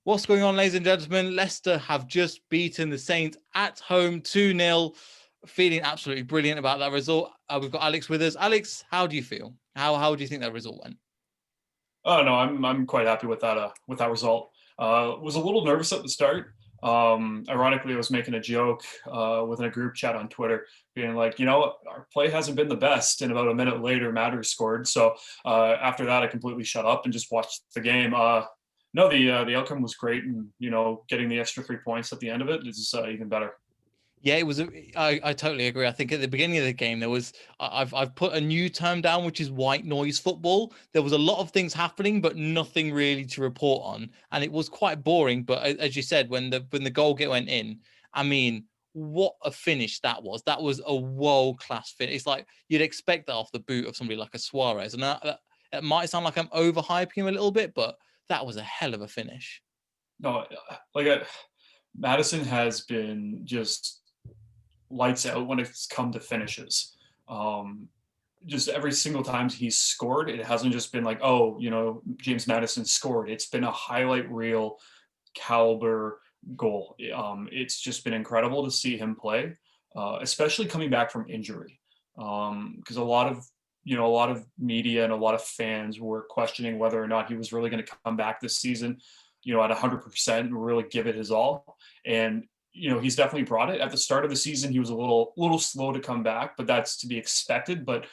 What's going on, ladies and gentlemen? Leicester have just beaten the Saints at home 2-0. Feeling absolutely brilliant about that result. We've got Alex with us. Alex, how do you feel? How do you think that result went? Oh no, I'm quite happy with that result. Was a little nervous at the start. Ironically, I was making a joke within a group chat on Twitter, being like, our play hasn't been the best. And about a minute later, Maddison scored. So after that, I completely shut up and just watched the game. No, the outcome was great, and getting the extra 3 points at the end of it is even better. Yeah, it was. I totally agree. I think at the beginning of the game there was. I've put a new term down, which is white noise football. There was a lot of things happening, but nothing really to report on, and it was quite boring. But as you said, when the goal went in, I mean, what a finish that was! That was a world class finish. It's like you'd expect that off the boot of somebody like a Suarez, and it might sound like I'm overhyping him a little bit, but that was a hell of a finish. No, Maddison has been just lights out when it's come to finishes. Um, just every single time he's scored, it hasn't just been like, oh, James Maddison scored. It's been a highlight reel caliber goal. It's just been incredible to see him play, especially coming back from injury. Because a lot of media and a lot of fans were questioning whether or not he was really going to come back this season, at 100% and really give it his all. And he's definitely brought it. At the start of the season, he was a little slow to come back, but that's to be expected. But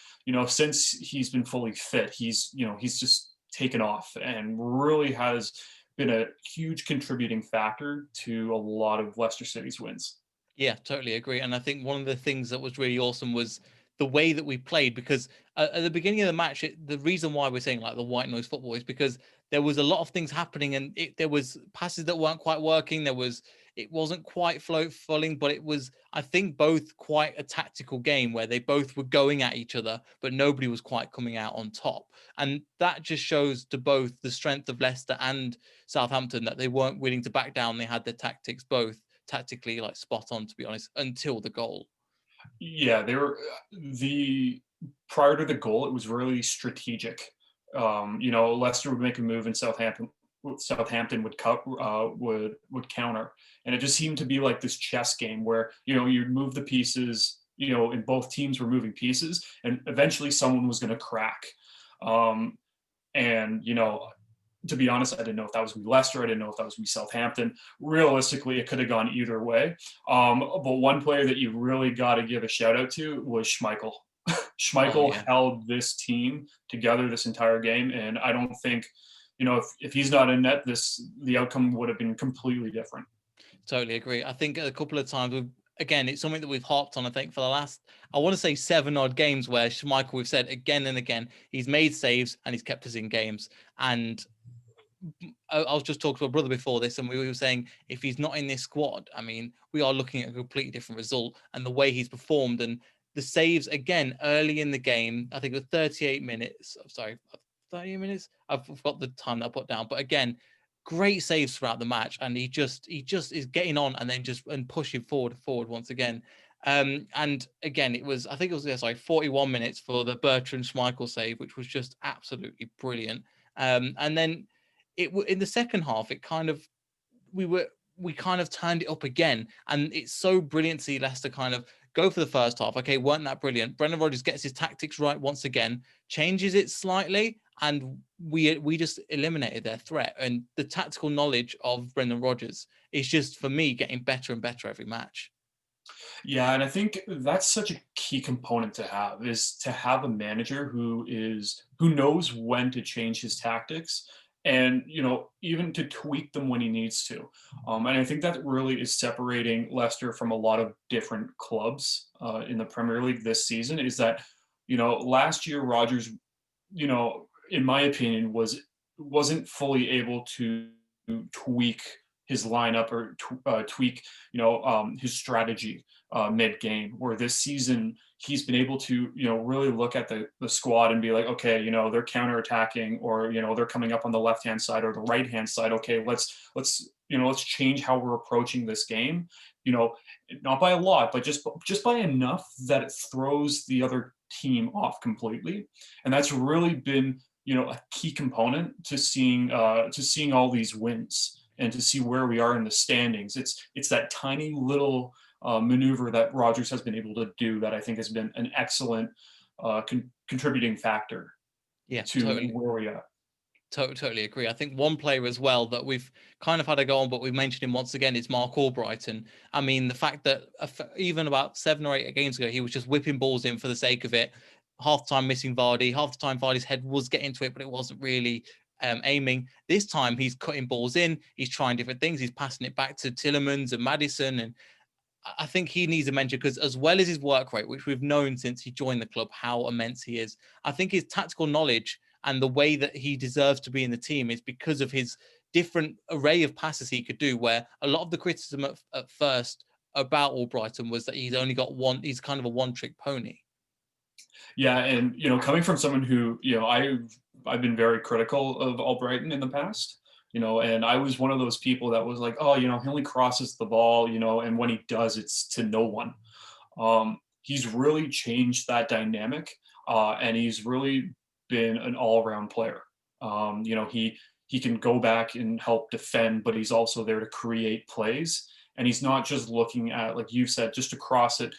since he's been fully fit, he's just taken off and really has been a huge contributing factor to a lot of Leicester City's wins. Yeah, totally agree. And I think one of the things that was really awesome was the way that we played, because at the beginning of the match, the reason why we're saying like the white noise football is because there was a lot of things happening, and there was passes that weren't quite working. It wasn't quite flowing, but it was, I think, both quite a tactical game where they both were going at each other, but nobody was quite coming out on top. And that just shows to both the strength of Leicester and Southampton that they weren't willing to back down. They had their tactics both tactically like spot on, to be honest, until the goal. Yeah, they were the prior to the goal, it was really strategic. Leicester would make a move, and Southampton would counter, and it just seemed to be like this chess game where you'd move the pieces, and both teams were moving pieces, and eventually someone was going to crack. And to be honest, I didn't know if that was going to be Leicester. I didn't know if that was going to be Southampton. Realistically, it could have gone either way. But one player that you really got to give a shout out to was Schmeichel. Schmeichel held this team together this entire game, and I don't think, if he's not in net, the outcome would have been completely different. Totally agree. I think a couple of times again, it's something that we've harped on, I think, for the last, I want to say 7 odd games where Schmeichel, we've said again and again, he's made saves and he's kept us in games. And I was just talking to a brother before this, and we were saying if he's not in this squad, I mean, we are looking at a completely different result. And the way he's performed and the saves again early in the game, I think it was 38 minutes. Sorry, 30 minutes. I've forgot the time that I put down, but again, great saves throughout the match, and he just is getting on and then and pushing forward once again. And again, I think it was 41 minutes for the Bertrand Schmeichel save, which was just absolutely brilliant. And then in the second half, we kind of turned it up again, and it's so brilliant to see Leicester kind of go for the first half. Okay, weren't that brilliant? Brendan Rodgers gets his tactics right once again, changes it slightly, and we just eliminated their threat. And the tactical knowledge of Brendan Rodgers is just, for me, getting better and better every match. Yeah, and I think that's such a key component to have, is to have a manager who knows when to change his tactics, and even to tweak them when he needs to. And I think that really is separating Leicester from a lot of different clubs in the Premier League this season. Is that last year Rodgers, in my opinion, wasn't fully able to tweak his lineup or tweak his strategy mid game, where this season he's been able to really look at the squad and be like, okay, they're counterattacking, or they're coming up on the left hand side or the right hand side. Okay, let's change how we're approaching this game, not by a lot, but just by enough that it throws the other team off completely. And that's really been a key component to seeing all these wins. and to see where we are in the standings. It's that tiny little maneuver that Rodgers has been able to do that I think has been an excellent contributing factor Yeah, to totally. where we are. Totally agree. I think one player as well that we've kind of had a go on, but we've mentioned him once again, is Mark Albrighton. I mean, the fact that even about 7 or 8 games ago, he was just whipping balls in for the sake of it. Half the time missing Vardy, half the time Vardy's head was getting to it, but it wasn't really aiming. This time he's cutting balls in, he's trying different things, he's passing it back to Tielemans and Maddison, and I think he needs a mention because as well as his work rate, which we've known since he joined the club how immense he is, I think his tactical knowledge and the way that he deserves to be in the team is because of his different array of passes he could do, where a lot of the criticism at first about Albrighton was that he's only got one, he's kind of a one-trick pony. Yeah, and coming from someone who, I've been very critical of Albrighton in the past, and I was one of those people that was like, oh, he only crosses the ball, and when he does, it's to no one. He's really changed that dynamic, and he's really been an all-around player. He can go back and help defend, but he's also there to create plays, and he's not just looking at, like you said, just to cross it,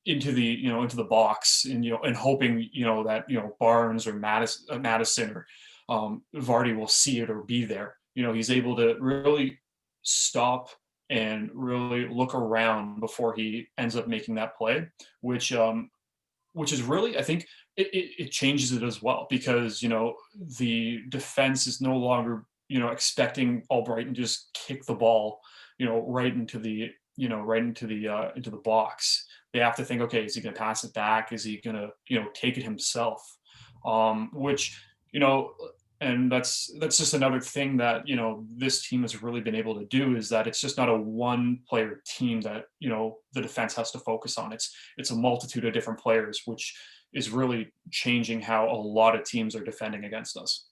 into the box, and hoping that Barnes or Maddison or Vardy will see it or be there. He's able to really stop and really look around before he ends up making that play, which is really, I think it changes it as well, because the defense is no longer expecting Albrighton to just kick the ball right into the into the box. They have to think, okay, is he going to pass it back? Is he going to take it himself? Which and that's just another thing that this team has really been able to do, is that it's just not a one player team that the defense has to focus on. It's a multitude of different players, which is really changing how a lot of teams are defending against us.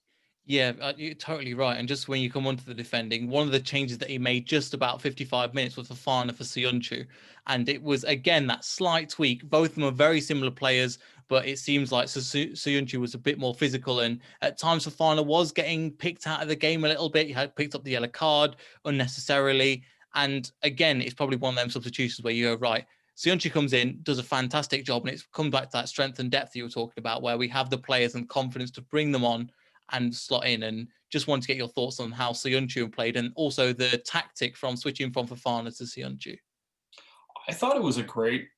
Yeah, you're totally right. And just when you come onto the defending, one of the changes that he made just about 55 minutes was Fofana for Soyuncu. And it was, again, that slight tweak. Both of them are very similar players, but it seems like Soyuncu was a bit more physical. And at times, Fofana was getting picked out of the game a little bit. He had picked up the yellow card unnecessarily. And again, it's probably one of them substitutions where you go, right, Soyuncu comes in, does a fantastic job. And it's come back to that strength and depth you were talking about, where we have the players and confidence to bring them on and slot in. And just want to get your thoughts on how Soyuncu played, and also the tactic from switching from Fofana to Soyuncu. I thought it was a great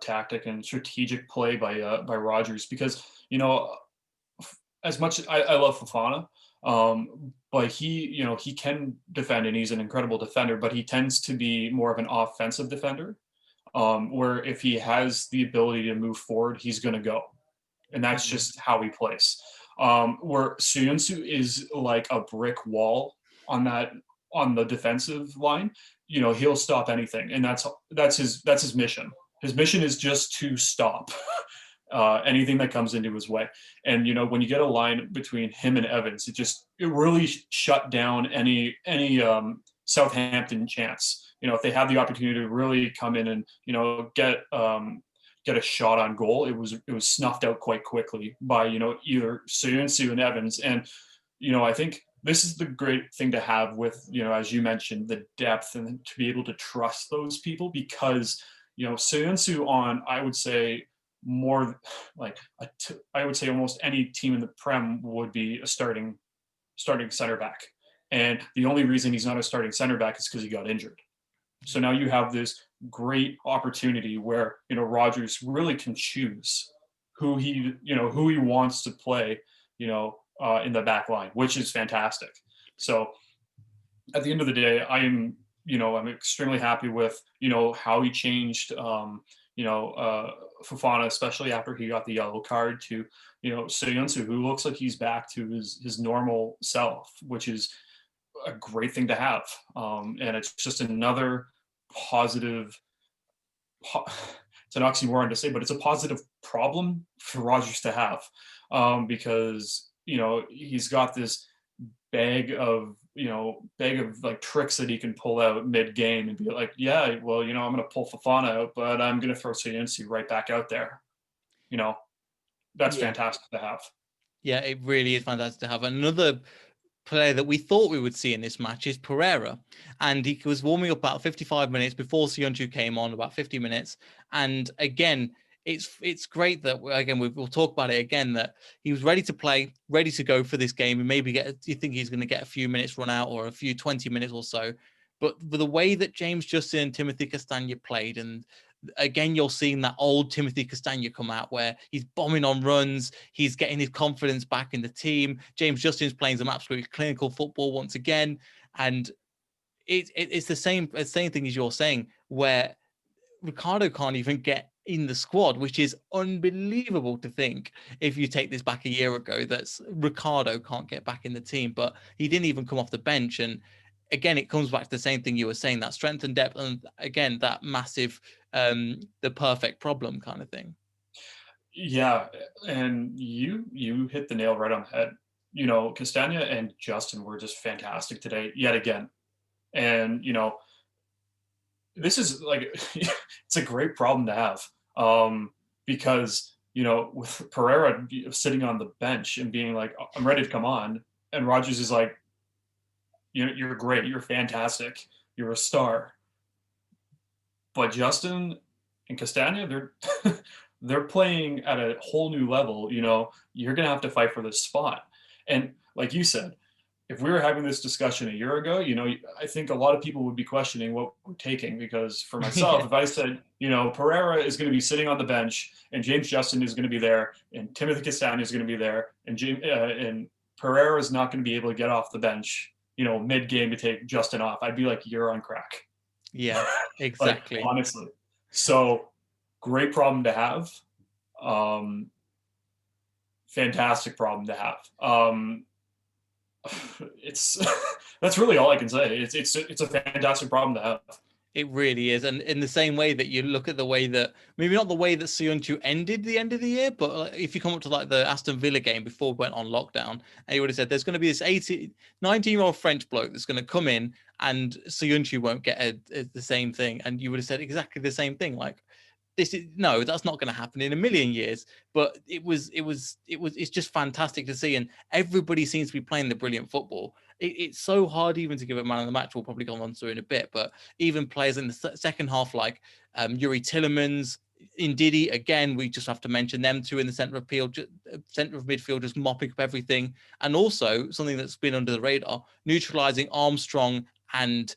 tactic and strategic play by Rodgers, because as much as I love Fofana, but he can defend and he's an incredible defender, but he tends to be more of an offensive defender, where if he has the ability to move forward, he's going to go, and that's just how he plays. Where Soyuncu is like a brick wall on the defensive line. He'll stop anything, and that's his mission. His mission is just to stop anything that comes into his way. And when you get a line between him and Evans, it really shut down any Southampton chance. If they had the opportunity to really come in and get a shot on goal, it was snuffed out quite quickly by either Soyuncu and Evans. And I think this is the great thing to have with as you mentioned, the depth, and to be able to trust those people, because Soyuncu on, I would say, more like I would say almost any team in the Prem would be a starting center back, and the only reason he's not a starting center back is because he got injured. So now you have this great opportunity where Rodgers really can choose who he wants to play in the back line, which is fantastic. So at the end of the day, I'm extremely happy with how he changed Fofana, especially after he got the yellow card, to Soyuncu, who looks like he's back to his normal self, which is a great thing to have. And it's just another positive. It's an oxymoron to say, but it's a positive problem for Rodgers to have, because he's got this bag of like tricks that he can pull out mid game and be like, yeah, well, I'm going to pull Fofana out, but I'm going to throw Soyuncu right back out there. That's fantastic to have. Yeah, it really is fantastic to have. Another player that we thought we would see in this match is Pereira, and he was warming up about 55 minutes before Sionchu came on, about 50 minutes. And again, it's great that again we'll talk about it again, that he was ready to play, ready to go for this game, and maybe you think he's going to get a few minutes run out or a few 20 minutes or so. But the way that James Justin and Timothy Castagna played, and again, you're seeing that old Timothy Castagna come out where he's bombing on runs, he's getting his confidence back in the team. James Justin's playing some absolutely clinical football once again, and it's the same thing as you're saying, where Ricardo can't even get in the squad, which is unbelievable to think. If you take this back a year ago, that's Ricardo can't get back in the team, but he didn't even come off the bench. And again, it comes back to the same thing you were saying, that strength and depth, and again, that massive, the perfect problem kind of thing. Yeah, and you hit the nail right on the head. You know, Castagna and Justin were just fantastic today, yet again. And, you know, this is like it's a great problem to have. Because, you know, with Pereira sitting on the bench and being like, I'm ready to come on, and Rogers is like, you're great, you're fantastic, you're a star. But Justin and Castagna, they're playing at a whole new level. You know, you're gonna have to fight for this spot. And like you said, if we were having this discussion a year ago, you know, I think a lot of people would be questioning what we're taking. Because for myself, Yeah. if I said, you know, Pereira is going to be sitting on the bench, and James Justin is going to be there, and Timothy Castagna is going to be there, and Pereira is not going to be able to get off the bench, you know, mid game to take Justin off, I'd be like, you're on crack. Yeah, Like, exactly. honestly. So great problem to have. Um, Fantastic problem to have. It's that's really all I can say. It's a fantastic problem to have. It really is. And in the same way that you look at the way that, maybe not the way that Sionchu ended the end of the year, but if you come up to like the Aston Villa game before we went on lockdown, and you would have said there's going to be this 19-year-old French bloke that's going to come in and Sionchu won't get the same thing. And you would have said exactly the same thing. Like, no, that's not going to happen in a million years. But it's just fantastic to see, and everybody seems to be playing the brilliant football. It's so hard even to give a man of the match. We'll probably go on to in a bit, but even players in the second half like Yuri Tillemans, Ndidi, again, we just have to mention them two in the center of midfield, just mopping up everything. And also something that's been under the radar, neutralizing Armstrong and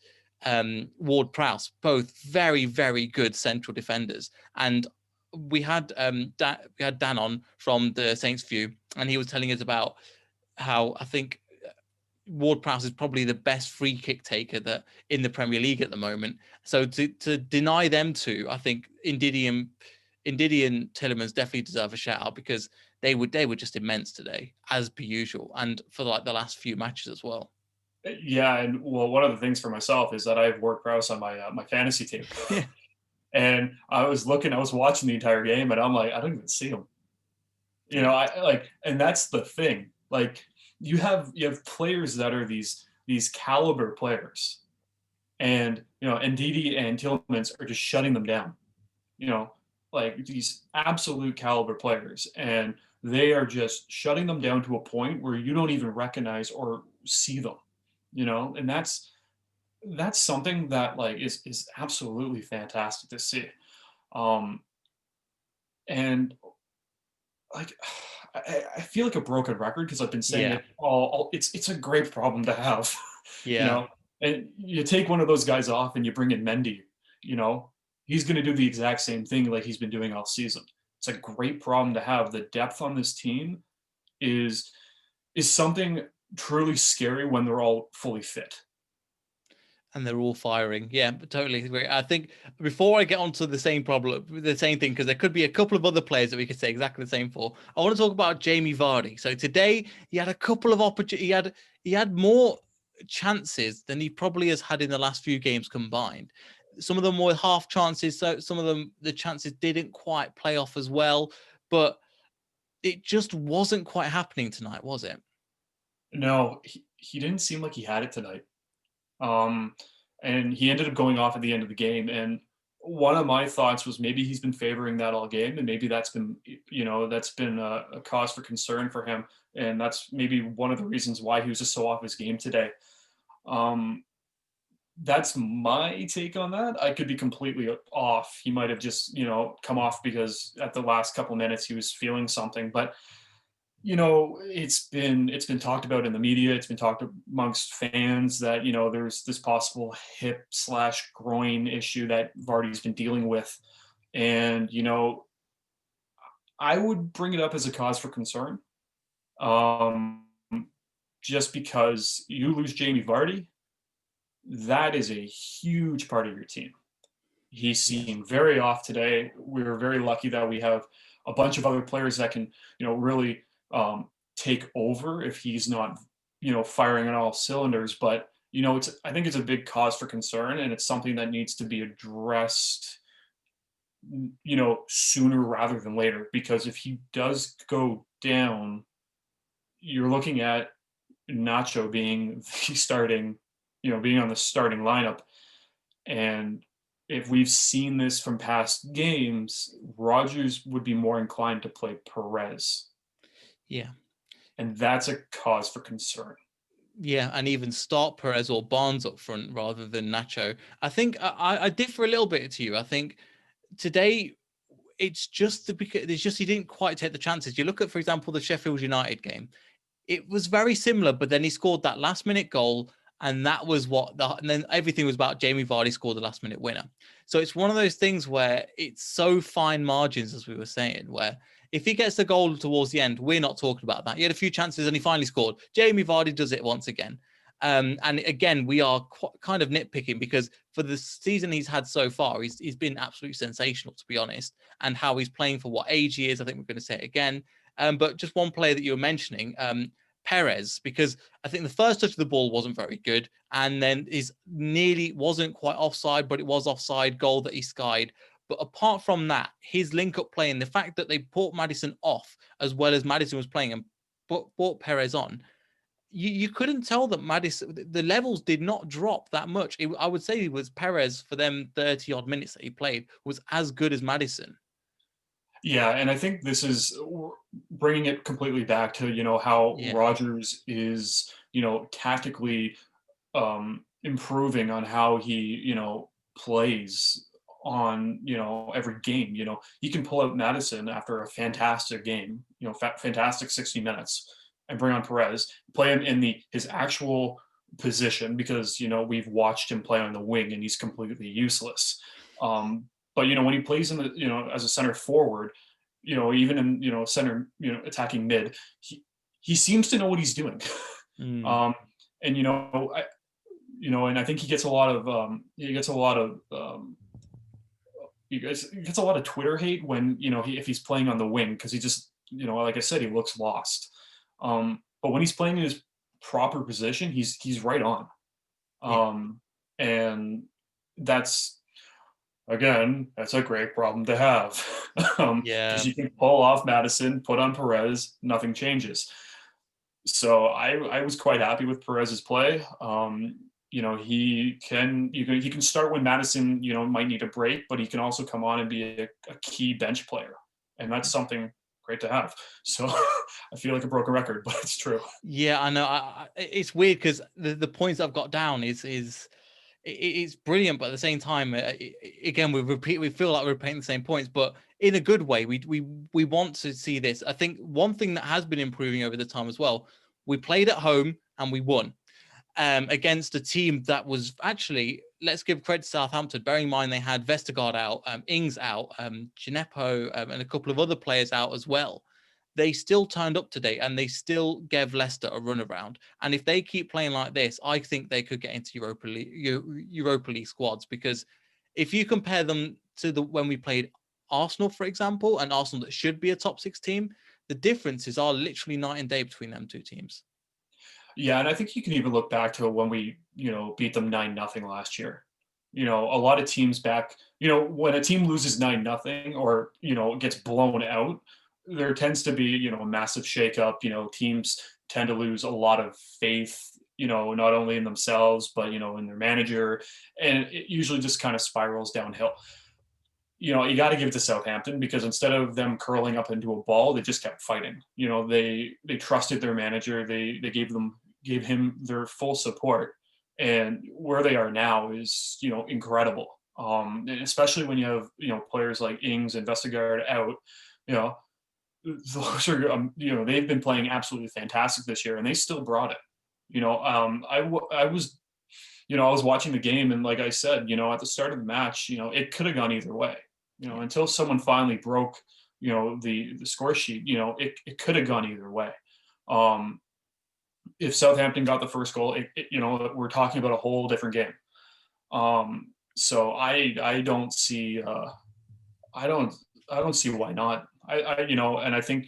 Ward-Prowse, both very, very good central defenders. And we had Dan on from the Saints View, and he was telling us about how I think Ward-Prowse is probably the best free kick taker that in the Premier League at the moment. So to deny them two, I think Ndidi and Tillemans definitely deserve a shout out, because they were just immense today, as per usual, and for like the last few matches as well. Yeah, and well, one of the things for myself is that I have Ward Prowse on my fantasy team. Yeah. And I was watching the entire game, and I'm like, I don't even see him. You know, I like, and that's the thing. Like, you have players that are these caliber players, and you know, Ndidi and Tillmans are just shutting them down. You know, like these absolute caliber players, and they are just shutting them down to a point where you don't even recognize or see them. You know, and that's something that like is absolutely fantastic to see. Um, and like I feel like a broken record because I've been saying Yeah. it all. It's a great problem to have, you Yeah. know. And you take one of those guys off and you bring in Mendy, you know, he's going to do the exact same thing like he's been doing all season. It's a great problem to have. The depth on this team is something truly scary when they're all fully fit. And they're all firing. Yeah, totally agree. I think before I get onto the same problem, the same thing, because there could be a couple of other players that we could say exactly the same for. I want to talk about Jamie Vardy. So today he had a couple of opportunities. He had more chances than he probably has had in the last few games combined. Some of them were half chances, so some of them the chances didn't quite play off as well. But it just wasn't quite happening tonight, was it? No, he didn't seem like he had it tonight. Um, and he ended up going off at the end of the game. And one of my thoughts was maybe he's been favoring that all game, and maybe that's been, you know, that's been a cause for concern for him and that's maybe one of the reasons why he was just so off his game today. Um, that's my take on that. I could be completely off. He might have just, come off because at the last couple minutes he was feeling something. But it's been talked about in the media. It's been talked amongst fans that there's this possible hip slash groin issue that Vardy's been dealing with, and I would bring it up as a cause for concern. Um, just because you lose Jamie Vardy, that is a huge part of your team. He's Yes. seen very off today. We're very lucky that we have a bunch of other players that can, really take over if he's not, firing on all cylinders. But I think it's a big cause for concern, and it's something that needs to be addressed, sooner rather than later. Because if he does go down, you're looking at Nacho being the starting, being on the starting lineup. And if we've seen this from past games, Rogers would be more inclined to play Perez. Yeah. And that's a cause for concern. Yeah, and even start Perez or Barnes up front rather than Nacho. I think I differ a little bit to you. I think today it's just because it's just he didn't quite take the chances. You look at, for example, the Sheffield United game. It was very similar, but then he scored that last minute goal, and that was and then everything was about Jamie Vardy scored the last minute winner. So it's one of those things where it's so fine margins, as we were saying, where if he gets the goal towards the end, we're not talking about that. He had a few chances and he finally scored. Jamie Vardy does it once again. And again, we are kind of nitpicking because for the season he's had so far, he's been absolutely sensational, to be honest. And how he's playing for what age he is, I think we're going to say it again. But just one player that you were mentioning, Perez, because I think the first touch of the ball wasn't very good, and then his nearly wasn't quite offside, but it was offside goal that he skied. But apart from that, his link-up play and the fact that they brought Maddison off as well as Maddison was playing and brought Perez on, you couldn't tell that Maddison, the levels did not drop that much. I would say it was Perez for them 30-odd minutes that he played was as good as Maddison. Yeah, and I think this is bringing it completely back to how Yeah. Rogers is tactically improving on how he plays on every game. He can pull out Maddison after a fantastic game, fantastic 60 minutes, and bring on Perez, play him in his actual position because we've watched him play on the wing and he's completely useless. But when he plays in the as a center forward, even in center attacking mid, he seems to know what he's doing. Mm. um, and and I think he gets a lot of Twitter hate when if he's playing on the wing because he just like I said, he looks lost. But when he's playing in his proper position, he's right on. Yeah. And that's that's a great problem to have. Yeah. Because you can pull off Maddison, put on Perez, nothing changes. So I was quite happy with Perez's play. He can start when Maddison might need a break, but he can also come on and be a key bench player, and that's something great to have. So I feel like a broken record, but it's true. Yeah, I know. It's weird because the points I've got down it's brilliant, but at the same time, again, we feel like we're repeating the same points, but in a good way. We want to see this. I think one thing that has been improving over the time as well. We played at home and we won against a team that was actually, let's give credit to Southampton. Bearing in mind they had Vestergaard out, Ings out, Gineppo, and a couple of other players out as well. They still turned up today and they still gave Leicester a run around. And if they keep playing like this, I think they could get into Europa League squads, because if you compare them to when we played Arsenal, for example, and Arsenal that should be a top 6 team, the differences are literally night and day between them two teams. Yeah, and I think you can even look back to when we beat them 9-0 last year. A lot of teams back. When a team loses 9-0 or gets blown out, there tends to be a massive shakeup. Teams tend to lose a lot of faith. Not only in themselves but in their manager, and it usually just kind of spirals downhill. you got to give it to Southampton, because instead of them curling up into a ball, they just kept fighting. They trusted their manager. They gave him their full support, and where they are now is incredible. And especially when you have players like Ings and Vestergaard out, you know those are they've been playing absolutely fantastic this year, and they still brought it. I was I was watching the game, and like I said, at the start of the match, it could have gone either way. Until someone finally broke, the score sheet, it could have gone either way. Um, if Southampton got the first goal, we're talking about a whole different game. So I don't see I don't I don't see why not. And I think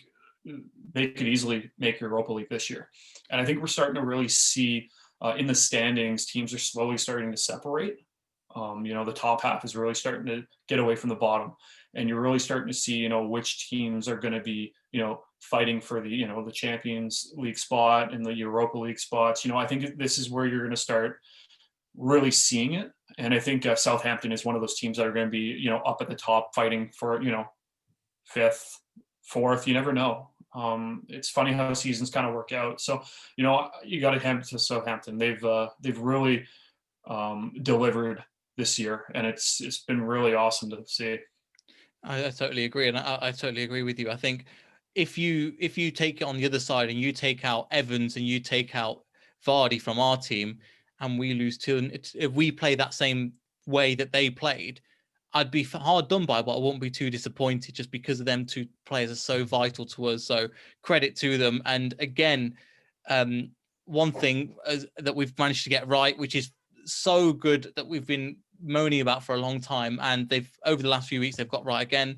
they could easily make Europa League this year. And I think we're starting to really see in the standings, teams are slowly starting to separate. The top half is really starting to get away from the bottom, and you're really starting to see, which teams are going to be, fighting for the Champions League spot and the Europa League spots. I think this is where you're going to start really seeing it. And I think Southampton is one of those teams that are going to be, up at the top fighting for, fifth, fourth. You never know. It's funny how seasons kind of work out. So, you got to hand it to Southampton. They've really delivered this year, and it's been really awesome to see. I totally agree, and I totally agree with you. I think if you take it on the other side and you take out Evans and you take out Vardy from our team, and we lose two, and if we play that same way that they played, I'd be hard done by, but I won't be too disappointed, just because of them two players are so vital to us. So credit to them. And again, one thing that we've managed to get right, which is so good, that we've been moaning about for a long time, and they've, over the last few weeks, they've got right again.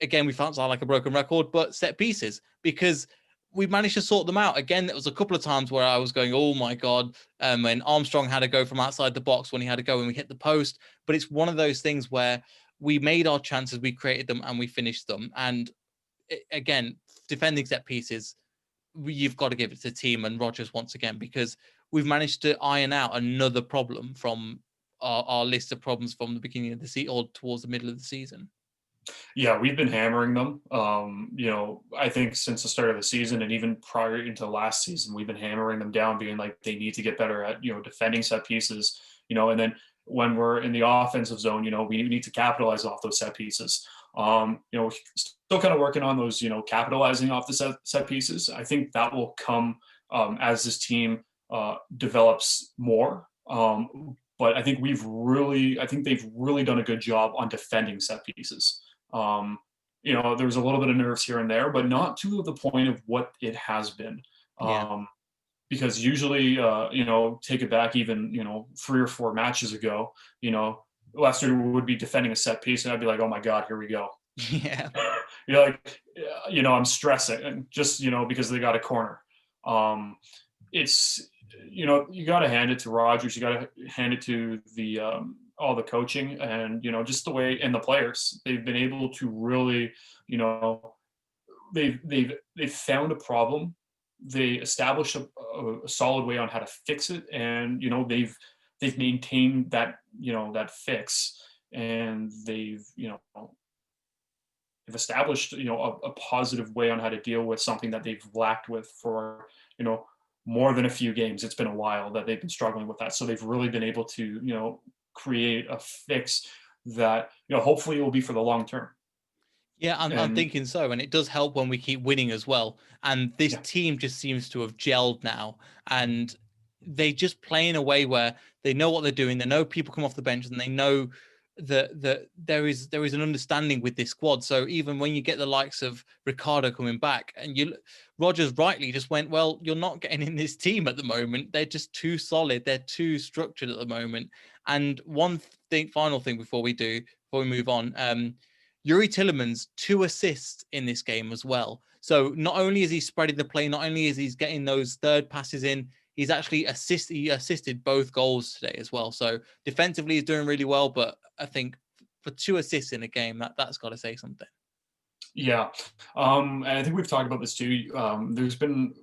We found sound like a broken record, but set pieces, because we managed to sort them out. Again, there was a couple of times where I was going, oh my God, when Armstrong had to go from outside the box, when he had to go and we hit the post. But it's one of those things where we made our chances, we created them, and we finished them. And again, defending set pieces, you've got to give it to the team and Rodgers once again, because we've managed to iron out another problem from our list of problems from the beginning of the season, or towards the middle of the season. Yeah, we've been hammering them. I think since the start of the season, and even prior into last season, we've been hammering them down, being like they need to get better at defending set pieces. And then when we're in the offensive zone, we need to capitalize off those set pieces. We're still kind of working on those, capitalizing off the set pieces. I think that will come as this team develops more. But I think they've really done a good job on defending set pieces. There was a little bit of nerves here and there, but not to the point of what it has been. Yeah. Because usually, take it back even, 3 or 4 matches ago, Leicester would be defending a set piece, and I'd be like, oh my God, here we go. Yeah. You're like, I'm stressing, and just, because they got a corner. It's, you got to hand it to Rodgers. You got to hand it to the all the coaching, and just the way, and the players. They've been able to really, they've found a problem. They established a solid way on how to fix it, and they've maintained that that fix, and they've established a positive way on how to deal with something that they've lacked with for more than a few games. It's been a while that they've been struggling with that. So they've really been able to, create a fix that, hopefully will be for the long term. Yeah, I'm thinking so. And it does help when we keep winning as well. And this team just seems to have gelled now. And they just play in a way where they know what they're doing. They know people come off the bench, and they know that there is an understanding with this squad. So even when you get the likes of Ricardo coming back, and Rodgers rightly just went, well, you're not getting in this team at the moment. They're just too solid. They're too structured at the moment. And final thing before we move on, Yuri Tillemans 2 assists in this game as well. So not only is he spreading the play, not only is he getting those third passes in, he's actually assisted both goals today as well. So defensively, he's doing really well. But I think for 2 assists in a game, that's got to say something. Yeah, and I think we've talked about this too. There's been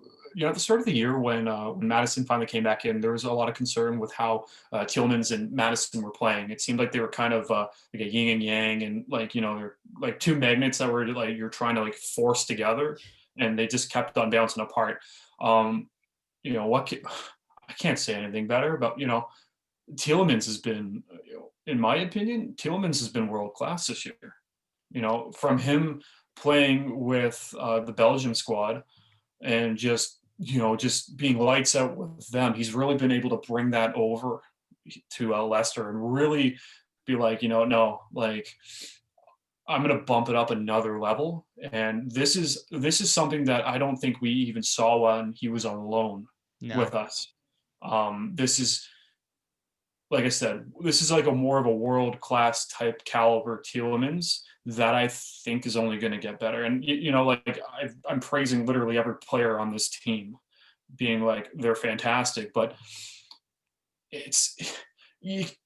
at the start of the year when Maddison finally came back in, there was a lot of concern with how Tielemans and Maddison were playing. It seemed like they were kind of like a yin and yang, and like they're like two magnets that were like you're trying to like force together, and they just kept on bouncing apart. Um, what I can't say anything better, but Tielemans has been, in my opinion, Tielemans has been world class this year. From him playing with the Belgium squad and just being lights out with them, he's really been able to bring that over to Leicester and really be like, no, like I'm going to bump it up another level. And this is something that I don't think we even saw when he was on loan No. with us. This is, like I said, this is like a more of a world class type caliber Tielemans that I think is only going to get better. And like I'm praising literally every player on this team, being like they're fantastic. But it's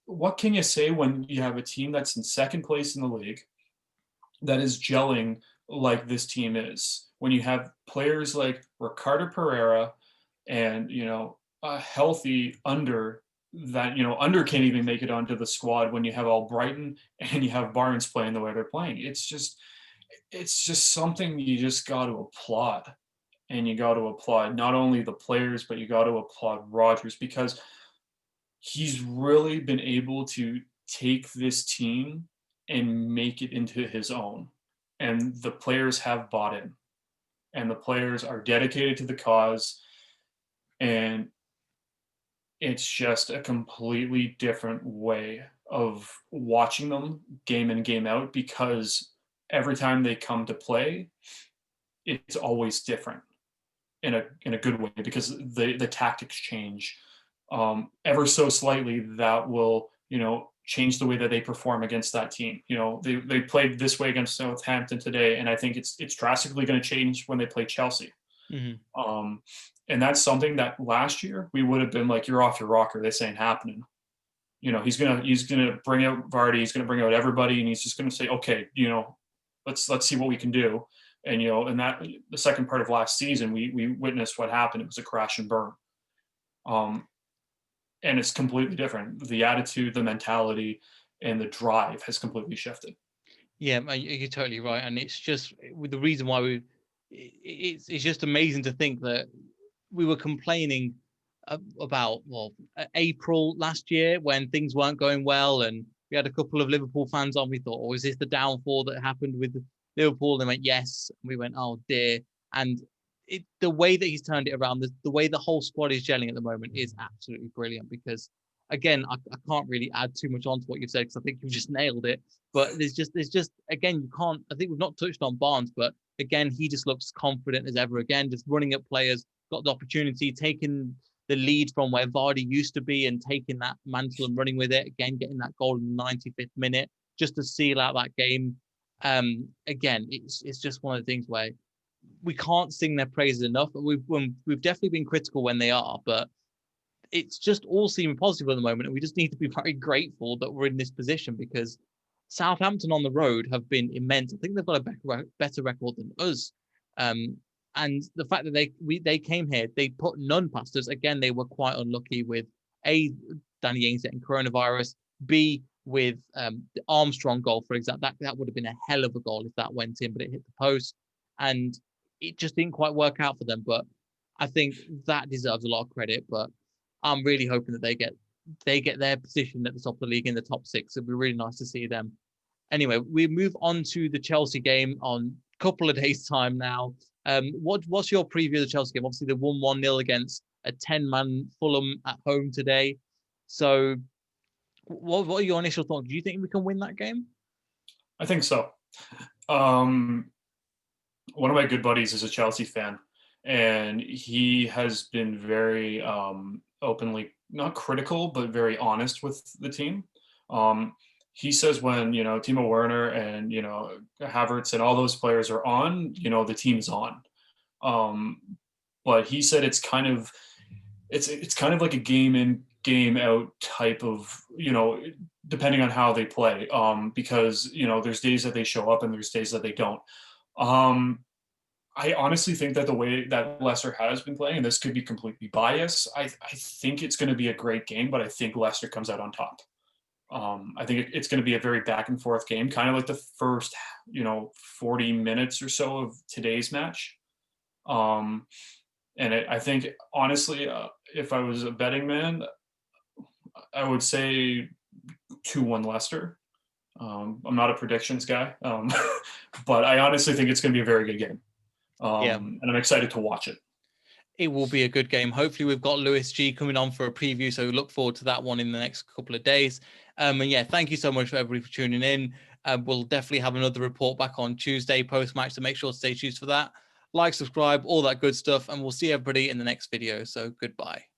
what can you say when you have a team that's in second place in the league that is gelling like this team is? When you have players like Ricardo Pereira and a healthy Under that Under can't even make it onto the squad, when you have Albrighton and you have Barnes playing the way they're playing. It's just something you just got to applaud. And you got to applaud not only the players, but you got to applaud Rodgers, because he's really been able to take this team and make it into his own. And the players have bought in, and the players are dedicated to the cause. And it's just a completely different way of watching them game in, game out, because every time they come to play, it's always different in a good way, because the tactics change ever so slightly. That will change the way that they perform against that team. They played this way against Southampton today, and I think it's drastically going to change when they play Chelsea. Mm-hmm. And that's something that last year we would have been like, you're off your rocker, this ain't happening. He's gonna bring out Vardy, he's gonna bring out everybody, and he's just gonna say, okay, let's see what we can do. And and that the second part of last season, we witnessed what happened. It was a crash and burn. And it's completely different. The attitude, the mentality, and the drive has completely shifted. Yeah, you're totally right, and it's just the reason why it's just amazing to think that we were complaining about April last year when things weren't going well, and we had a couple of Liverpool fans on. We thought, oh, is this the downfall that happened with Liverpool? They went, yes. And we went, oh dear. And the way that he's turned it around, the way the whole squad is gelling at the moment is absolutely brilliant. Because again, I can't really add too much on to what you've said, because I think you've just nailed it. But there's just again, you can't. I think we've not touched on Barnes, but again, he just looks confident as ever. Again, just running at players, got the opportunity, taking the lead from where Vardy used to be, and taking that mantle and running with it. Again, getting that goal in the 95th minute just to seal out that game. Again, it's just one of the things where we can't sing their praises enough. We've definitely been critical when they are, but it's just all seeming positive at the moment, and we just need to be very grateful that we're in this position, because Southampton on the road have been immense. I think they've got a better record than us. And the fact that they came here, they put none past us. Again, they were quite unlucky with A, Danny Ings getting coronavirus, B, with the Armstrong goal, for example. That would have been a hell of a goal if that went in, but it hit the post. And it just didn't quite work out for them. But I think that deserves a lot of credit. But I'm really hoping that they get their position at the top of the league in the top six. It'd be really nice to see them. Anyway, we move on to the Chelsea game on a couple of days' time now. What's your preview of the Chelsea game? Obviously, they won 1-0 against a 10-man Fulham at home today. So what are your initial thoughts? Do you think we can win that game? I think so. One of my good buddies is a Chelsea fan, and he has been very openly, not critical, but very honest with the team. He says when Timo Werner and Havertz and all those players are on, the team is on. But he said it's kind of like a game in, game out type of, depending on how they play. Because there's days that they show up and there's days that they don't. I honestly think that the way that Leicester has been playing, and this could be completely biased, I think it's going to be a great game, but I think Leicester comes out on top. I think it's going to be a very back and forth game, kind of like the first, 40 minutes or so of today's match. Um, and I think, honestly, if I was a betting man, I would say 2-1 Leicester. I'm not a predictions guy, but I honestly think it's going to be a very good game. Yeah, And I'm excited to watch it. it will be a good game. Hopefully, we've got Lewis G coming on for a preview, so look forward to that one in the next couple of days. And yeah, thank you so much for everybody for tuning in. We'll definitely have another report back on Tuesday post match, so make sure to stay tuned for that. Like, subscribe, all that good stuff, and we'll see everybody in the next video. So goodbye.